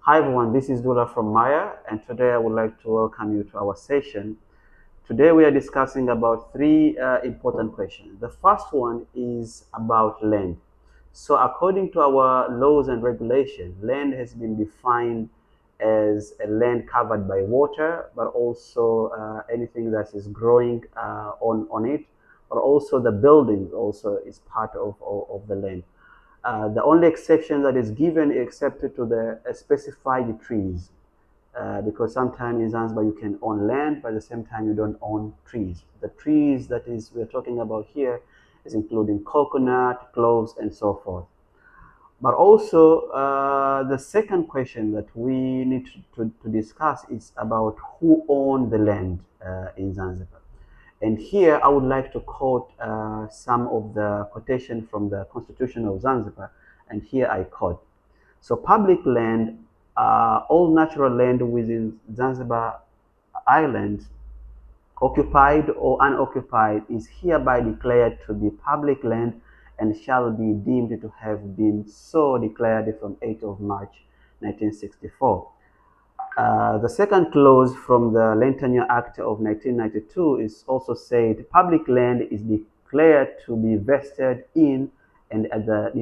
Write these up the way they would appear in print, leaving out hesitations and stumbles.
Hi everyone, this is Dula from Maya, and today I would like to welcome you to our session. Today we are discussing about three important questions. The first one is about land. So according to our laws and regulations, land has been defined as a land covered by water, but also anything that is growing on it, but also the buildings also is part of the land. The only exception that is given is excepted to the specified trees, because sometimes in Zanzibar you can own land, but at the same time you don't own trees. The trees that is we're talking about here is including coconut, cloves, and so forth. But also the second question that we need to discuss is about who own the land in Zanzibar. And here I would like to quote some of the quotation from the Constitution of Zanzibar. And here I quote: so public land, all natural land within Zanzibar Island, occupied or unoccupied, is hereby declared to be public land and shall be deemed to have been so declared from 8th of March 1964. The second clause from the Land Tenure Act of 1992 is also said public land is declared to be vested in and at the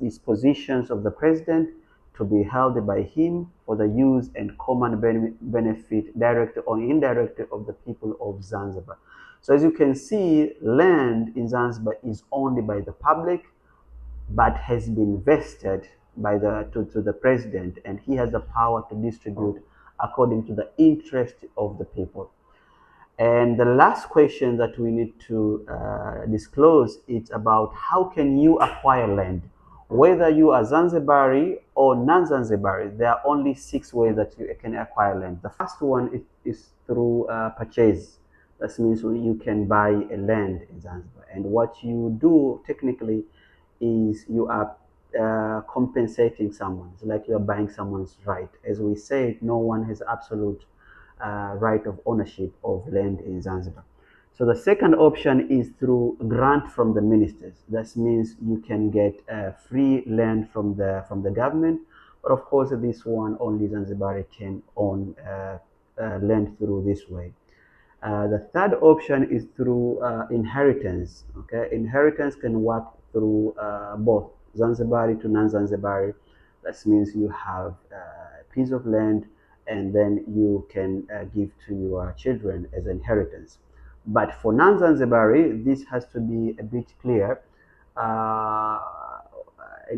dispositions of the President, to be held by him for the use and common benefit, direct or indirect, of the people of Zanzibar. So as you can see, land in Zanzibar is owned by the public, but has been vested by to the president, and he has the power to distribute according to the interest of the people. And the last question that we need to disclose is about how can you acquire land. Whether you are Zanzibari or non-Zanzibari, there are only 6 ways that you can acquire land. The first one is through purchase. That means you can buy a land in Zanzibar. And what you do technically is you are compensating someone. It's like you are buying someone's right. As we said, no one has absolute right of ownership of land in Zanzibar. So the second option is through grant from the ministers. That means you can get free land from the government, but of course this one only Zanzibari can own land through this way. The third option is through inheritance. Okay, inheritance can work through both Zanzibari to non-Zanzibari. That means you have a piece of land and then you can give to your children as inheritance. But for non-Zanzibari, this has to be a bit clear. Uh,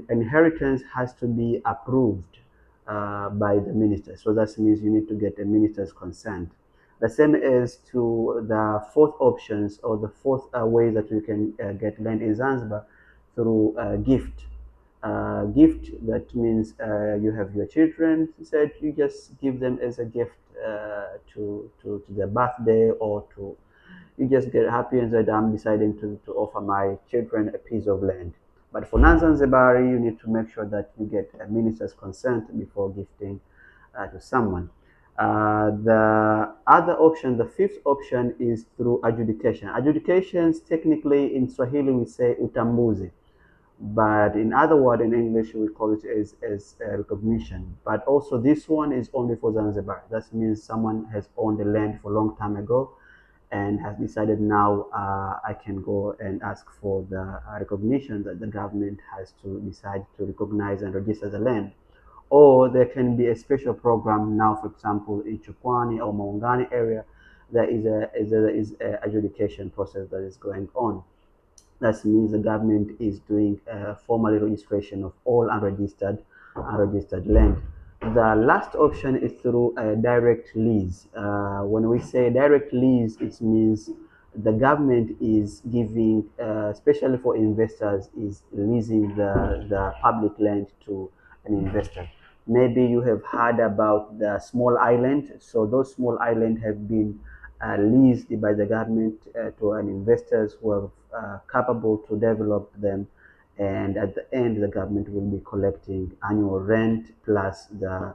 Inheritance has to be approved by the minister. So that means you need to get a minister's consent. The same is to the fourth options, or the fourth way that you can get land in Zanzibar, through gift. Gift, that means you have your children, said you just give them as a gift to their birthday, or to you just get happy and said, I'm deciding to offer my children a piece of land. But for non-Zanzibari, you need to make sure that you get a minister's consent before gifting to someone. The other option, the fifth option, is through adjudication. Adjudications, technically in Swahili we say utambuzi, but in other word in English we call it as recognition. But also this one is only for Zanzibar. That means someone has owned the land for a long time ago and has decided now I can go and ask for the recognition that the government has to decide to recognize and register the land. Or there can be a special program now, for example, in Chukwani or Maungani area, there is a adjudication process that is going on. That means the government is doing formal registration of all unregistered land. The last option is through a direct lease. When we say direct lease, it means the government is giving, especially for investors, is leasing the public land to an investor. Maybe you have heard about the small island. So those small islands have been leased by the government to an investors who are capable to develop them, and at the end the government will be collecting annual rent plus the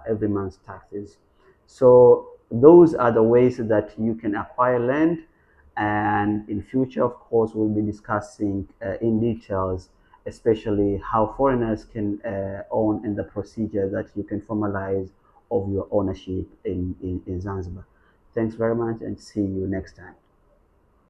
every month's taxes. So those are the ways that you can acquire land, and in future of course we'll be discussing in details especially how foreigners can own and the procedure that you can formalize of your ownership in Zanzibar. Thanks very much and see you next time.